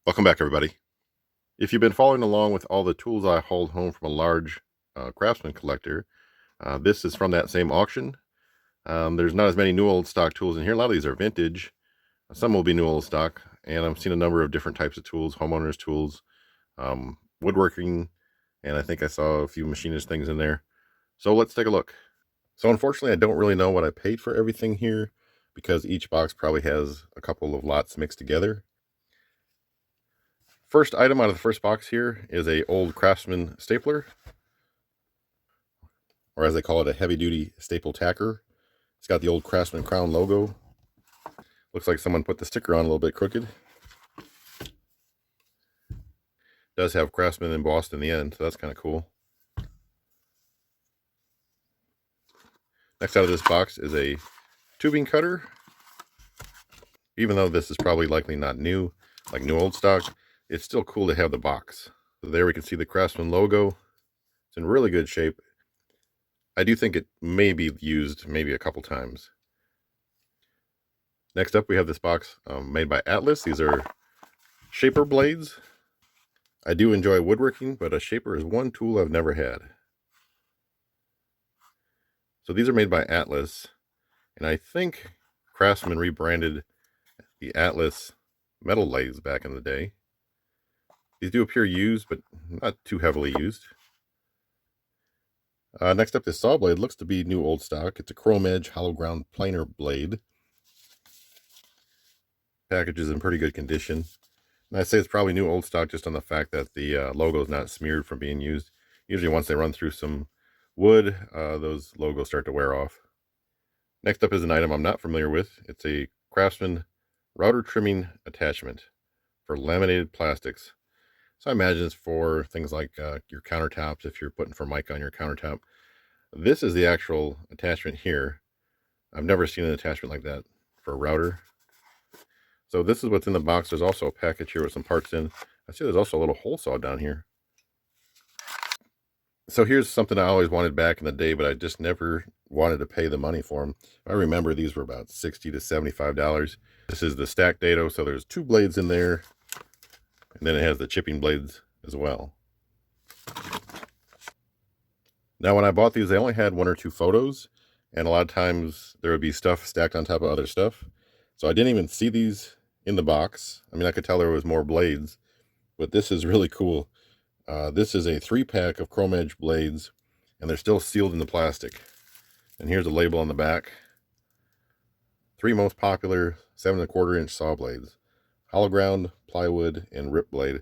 Welcome back, everybody. If you've been following along with all the tools I hauled home from a large Craftsman collector, this is from that same auction. There's not as many new old stock tools in here. A lot of these are vintage. Some will be new old stock. And I've seen a number of different types of tools, homeowners tools, woodworking, and I think I saw a few machinist things in there. So let's take a look. So unfortunately, I don't really know what I paid for everything here because each box probably has a couple of lots mixed together. First item out of the first box here is a old Craftsman stapler, or as they call it, a heavy-duty staple tacker. It's got the old Craftsman crown logo. Looks like someone put the sticker on a little bit crooked. Does have Craftsman embossed in the end, so that's kind of cool. Next out of this box is a tubing cutter. Even though this is probably likely not new, like new old stock, it's still cool to have the box. So there we can see the Craftsman logo. It's in really good shape. I do think it may be used maybe a couple times. Next up, we have this box made by Atlas. These are shaper blades. I do enjoy woodworking, but a shaper is one tool I've never had. So these are made by Atlas, and I think Craftsman rebranded the Atlas metal lathes back in the day. These do appear used, but not too heavily used. Next up, this saw blade looks to be new old stock. It's a chrome edge hollow ground planer blade. Package is in pretty good condition. And I say it's probably new old stock just on the fact that the logo is not smeared from being used. Usually once they run through some wood, those logos start to wear off. Next up is an item I'm not familiar with. It's a Craftsman router trimming attachment for laminated plastics. So I imagine it's for things like your countertops, if you're putting Formica on your countertop. This is the actual attachment here. I've never seen an attachment like that for a router. So this is what's in the box. There's also a package here with some parts in. I see there's also a little hole saw down here. So here's something I always wanted back in the day, but I just never wanted to pay the money for them. I remember these were about $60 to $75. This is the stack dado, so there's two blades in there. And then it has the chipping blades as well. Now, when I bought these, they only had one or two photos, and a lot of times there would be stuff stacked on top of other stuff. So I didn't even see these in the box. I mean, I could tell there was more blades, but this is really cool. This is a 3-pack of chrome edge blades, and they're still sealed in the plastic. And here's a label on the back. 3 most popular 7¼ inch saw blades: hollow ground, plywood, and rip blade.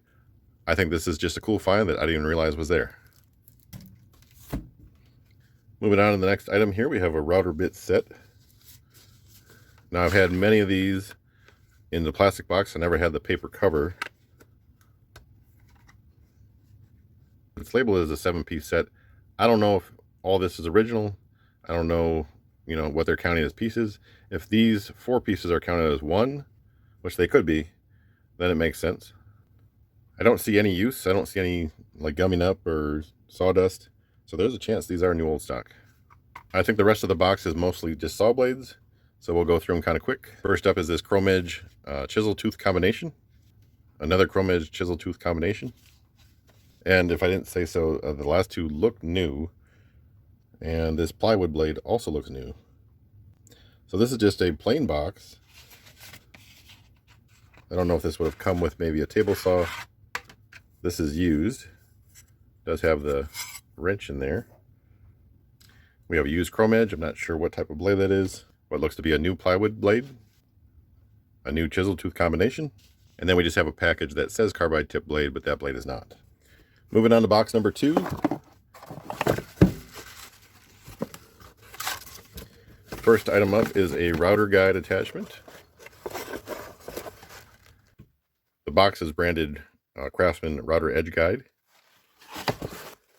I think this is just a cool find that I didn't even realize was there. Moving on to the next item here, we have a router bit set. Now, I've had many of these in the plastic box. I never had the paper cover. It's labeled as a 7-piece set. I don't know if all this is original. I don't know, what they're counting as pieces. If these 4 pieces are counted as one, which they could be, then it makes sense. I don't see any use. I don't see any like gumming up or sawdust. So there's a chance these are new old stock. I think the rest of the box is mostly just saw blades. So we'll go through them kind of quick. First up is this chrome edge chisel tooth combination. Another chrome edge chisel tooth combination. And if I didn't say so, the last two look new. And this plywood blade also looks new. So this is just a plain box. I don't know if this would have come with maybe a table saw. This is used. It does have the wrench in there. We have a used chrome edge. I'm not sure what type of blade that is. What looks to be a new plywood blade. A new chisel tooth combination. And then we just have a package that says carbide tip blade, but that blade is not. Moving on to box number 2. First item up is a router guide attachment. The box is branded Craftsman Router Edge Guide.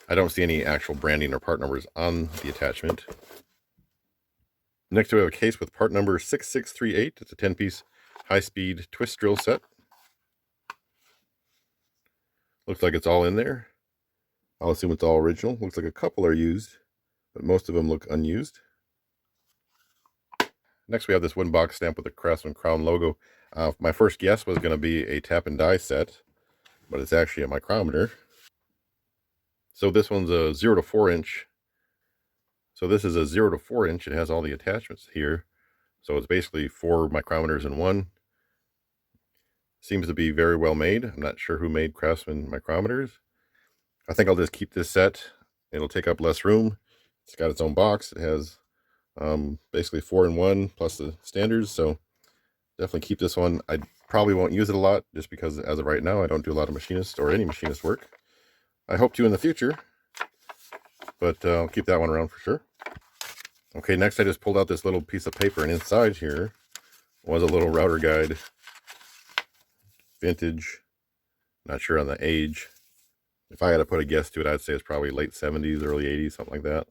I don't see any actual branding or part numbers on the attachment. Next we have a case with part number 6638. It's a 10-piece high-speed twist drill set. Looks like it's all in there. I'll assume it's all original. Looks like a couple are used, but most of them look unused. Next we have this wooden box stamped with the Craftsman crown logo. My first guess was going to be a tap and die set, but it's actually a micrometer. So this one's a 0 to 4 inch. So this is a 0 to 4 inch. It has all the attachments here. So it's basically 4 micrometers in one. Seems to be very well made. I'm not sure who made Craftsman micrometers. I think I'll just keep this set. It'll take up less room. It's got its own box. It has basically 4 in 1 plus the standards. So definitely keep this one. I probably won't use it a lot just because as of right now, I don't do a lot of machinist or any machinist work. I hope to in the future, but I'll keep that one around for sure. Okay, next I just pulled out this little piece of paper, and inside here was a little router guide. Vintage, not sure on the age. If I had to put a guess to it, I'd say it's probably late 70s, early 80s, something like that.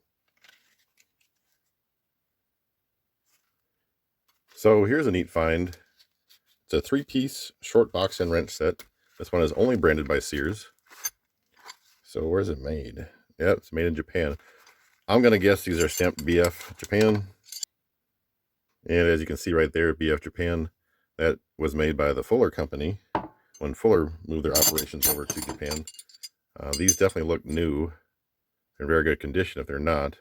So here's a neat find. It's a 3-piece short box and wrench set. This one is only branded by Sears. So where's it made? Yeah, it's made in Japan. I'm going to guess these are stamped BF Japan. And as you can see right there, BF Japan, that was made by the Fuller Company when Fuller moved their operations over to Japan. These definitely look new. They're in very good condition if they're not.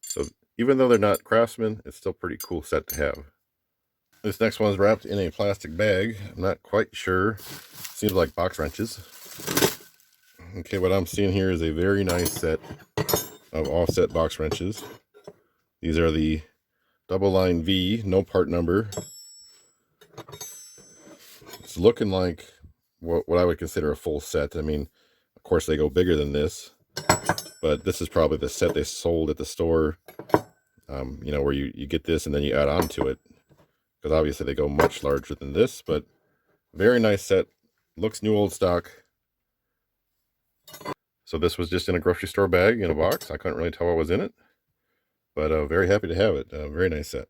So even though they're not Craftsman, it's still a pretty cool set to have. This next one is wrapped in a plastic bag. I'm not quite sure. Seems like box wrenches. Okay, what I'm seeing here is a very nice set of offset box wrenches. These are the double line V, no part number. It's looking like what I would consider a full set. I mean, of course they go bigger than this, but this is probably the set they sold at the store. You know, where you get this and then you add on to it, because obviously they go much larger than this, but very nice set. Looks new old stock. So this was just in a grocery store bag in a box. I couldn't really tell what was in it, but very happy to have it. Very nice set.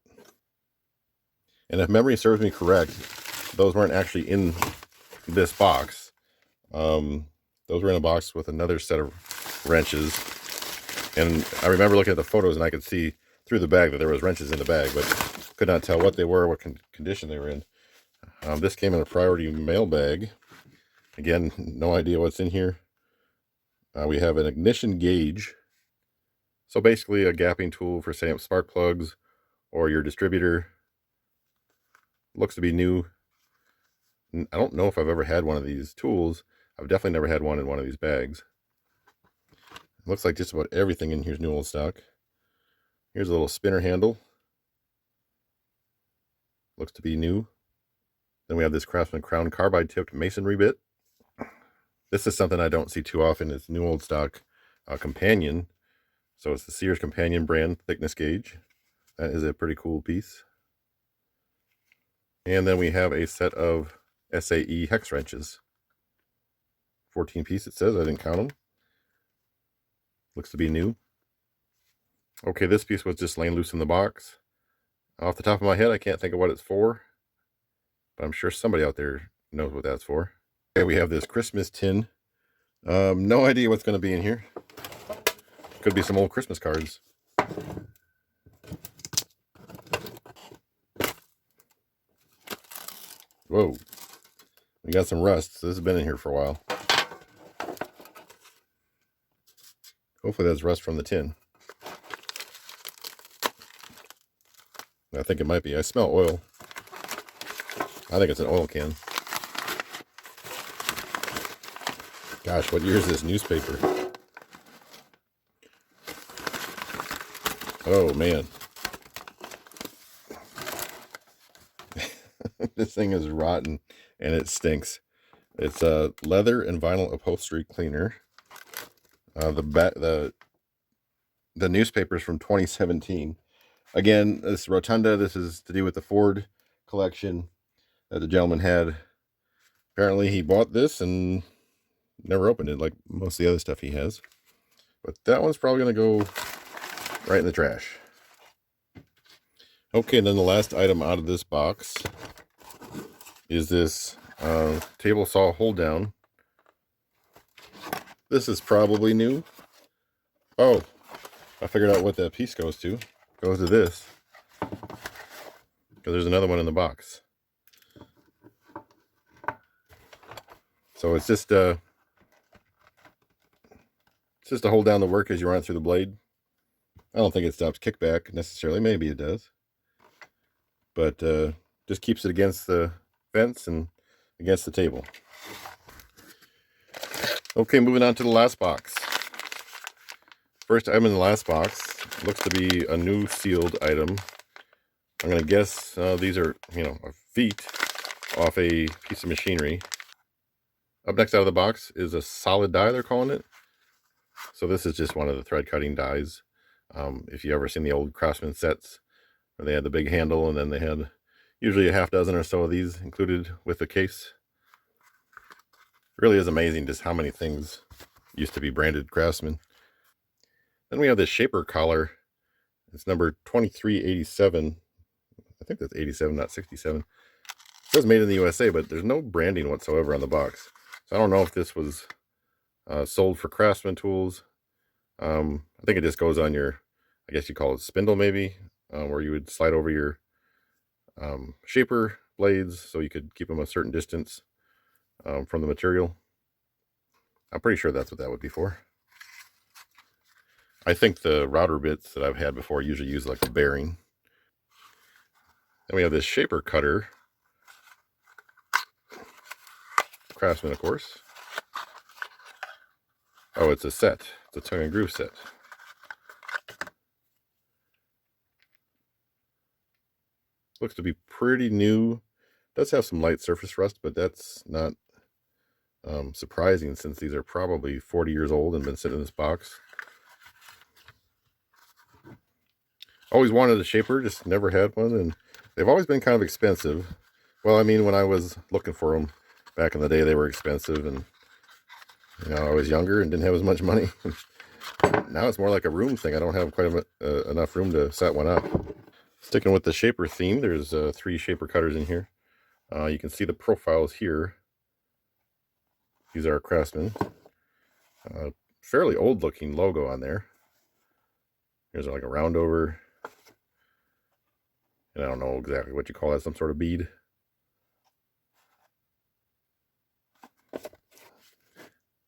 And if memory serves me correct, those weren't actually in this box. Those were in a box with another set of wrenches. And I remember looking at the photos and I could see through the bag that there was wrenches in the bag, but could not tell what they were, what condition they were in. This came in a priority mail bag. Again, no idea what's in here. We have an ignition gauge. So basically a gapping tool for setting up spark plugs or your distributor. Looks to be new. I don't know if I've ever had one of these tools. I've definitely never had one in one of these bags. Looks like just about everything in here is new old stock. Here's a little spinner handle. Looks to be new. Then we have this Craftsman Crown carbide tipped masonry bit. This is something I don't see too often. It's new old stock companion. So it's the Sears Companion brand thickness gauge. That is a pretty cool piece. And then we have a set of SAE hex wrenches. 14 piece it says. I didn't count them. Looks to be new. Okay, this piece was just laying loose in the box. Off the top of my head, I can't think of what it's for, but I'm sure somebody out there knows what that's for. Okay, we have this Christmas tin. No idea what's going to be in here. Could be some old Christmas cards. Whoa. We got some rust, so this has been in here for a while. Hopefully that's rust from the tin. I think it might be. I smell oil. I think it's an oil can. Gosh, what year is this newspaper? Oh, man. This thing is rotten and it stinks. It's a leather and vinyl upholstery cleaner. The newspaper's from 2017. Again, this rotunda, this is to do with the Ford collection that the gentleman had. Apparently he bought this and never opened it like most of the other stuff he has. But that one's probably going to go right in the trash. Okay, and then the last item out of this box is this table saw hold down. This is probably new. Oh, I figured out what that piece goes to. It goes to this. Because there's another one in the box. So it's just to hold down the work as you run through the blade. I don't think it stops kickback necessarily. Maybe it does, but just keeps it against the fence and against the table. Okay, moving on to the last box. First item in the last box looks to be a new sealed item. I'm going to guess these are, feet off a piece of machinery. Up next out of the box is a solid die, they're calling it. So this is just one of the thread cutting dies. If you ever seen the old Craftsman sets where they had the big handle and then they had usually a half dozen or so of these included with the case. It really is amazing just how many things used to be branded Craftsman. Then we have this shaper collar. It's number 2387. I think that's 87, not 67. It says made in the USA, but there's no branding whatsoever on the box. So I don't know if this was sold for Craftsman tools. I think it just goes on your, I guess you call it spindle maybe, where you would slide over your shaper blades so you could keep them a certain distance from the material. I'm pretty sure that's what that would be for. I think the router bits that I've had before usually use like a bearing. Then we have this shaper cutter. Craftsman, of course. Oh, it's a set. It's a tongue and groove set. Looks to be pretty new. Does have some light surface rust, but that's not surprising since these are probably 40 years old and been sitting in this box. Always wanted a shaper, just never had one, and they've always been kind of expensive. Well, I mean, when I was looking for them back in the day, they were expensive, and I was younger and didn't have as much money. Now it's more like a room thing. I don't have quite enough room to set one up. Sticking with the shaper theme, there's 3 shaper cutters in here. You can see the profiles here. These are Craftsman. Fairly old looking logo on there. Here's like a roundover. And I don't know exactly what you call that, some sort of bead.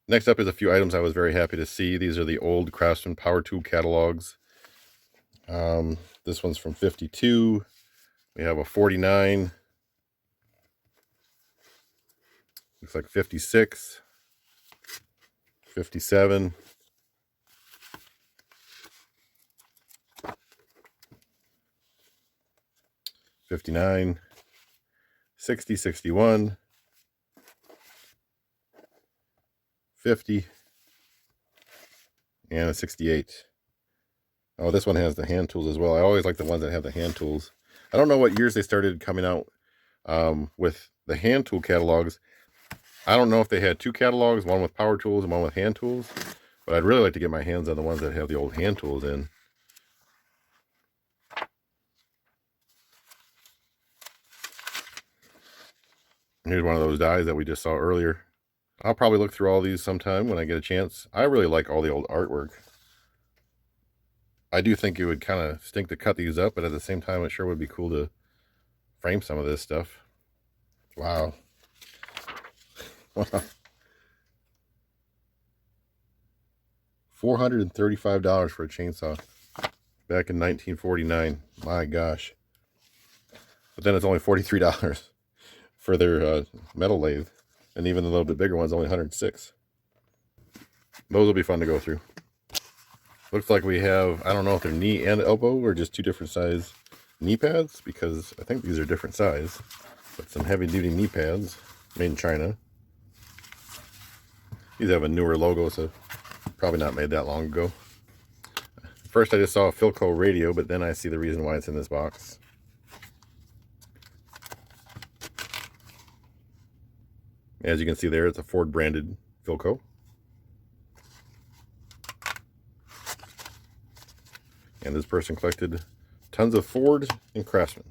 Next up is a few items I was very happy to see. These are the old Craftsman power tool catalogs. This one's from 52. We have a 49. Looks like 56. 57. 59. 60, 61. 50. And a 68. Oh, this one has the hand tools as well. I always like the ones that have the hand tools. I don't know what years they started coming out with the hand tool catalogs. I don't know if they had 2 catalogs, one with power tools and one with hand tools. But I'd really like to get my hands on the ones that have the old hand tools in. Here's one of those dies that we just saw earlier. I'll probably look through all these sometime when I get a chance. I really like all the old artwork. I do think it would kind of stink to cut these up, but at the same time, it sure would be cool to frame some of this stuff. Wow. Wow. $435 for a chainsaw back in 1949. My gosh. But then it's only $43 for their metal lathe. And even the little bit bigger one's only $106. Those will be fun to go through. Looks like we have, I don't know if they're knee and elbow or just 2 different size knee pads, because I think these are different size. But some heavy duty knee pads made in China. These have a newer logo, so probably not made that long ago. First I just saw a Philco radio, but then I see the reason why it's in this box. As you can see there, it's a Ford branded Philco. And this person collected tons of Ford and Craftsman.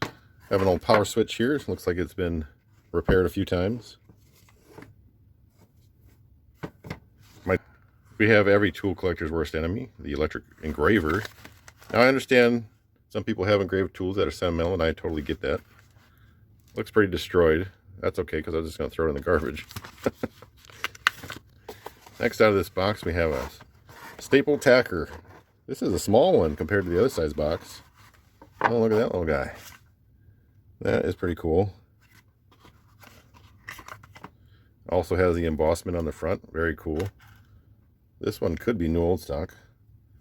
I have an old power switch here. It looks like it's been repaired a few times. We have every tool collector's worst enemy, the electric engraver. Now I understand some people have engraved tools that are sentimental, and I totally get that. Looks pretty destroyed. That's okay, because I'm just going to throw it in the garbage. Next out of this box, we have a staple tacker. This is a small one compared to the other size box. Oh, look at that little guy. That is pretty cool. Also has the embossment on the front. Very cool. This one could be new old stock.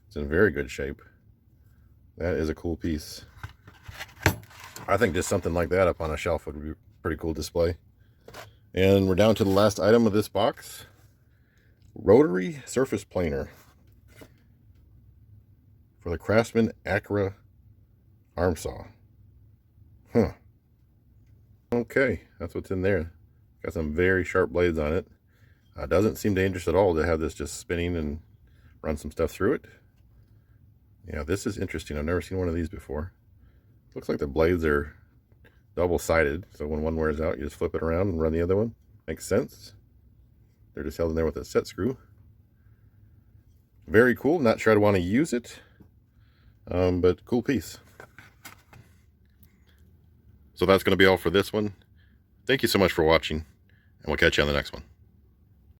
It's in very good shape. That is a cool piece. I think just something like that up on a shelf would be a pretty cool display. And we're down to the last item of this box. Rotary surface planer for the Craftsman Acra arm saw. Huh. Okay, that's what's in there. Got some very sharp blades on it. Doesn't seem dangerous at all to have this just spinning and run some stuff through it. Yeah, this is interesting. I've never seen one of these before. Looks like the blades are double-sided, so when one wears out, you just flip it around and run the other one. Makes sense. They're just held in there with a set screw. Very cool. Not sure I'd want to use it, but cool piece. So that's going to be all for this one. Thank you so much for watching, and we'll catch you on the next one.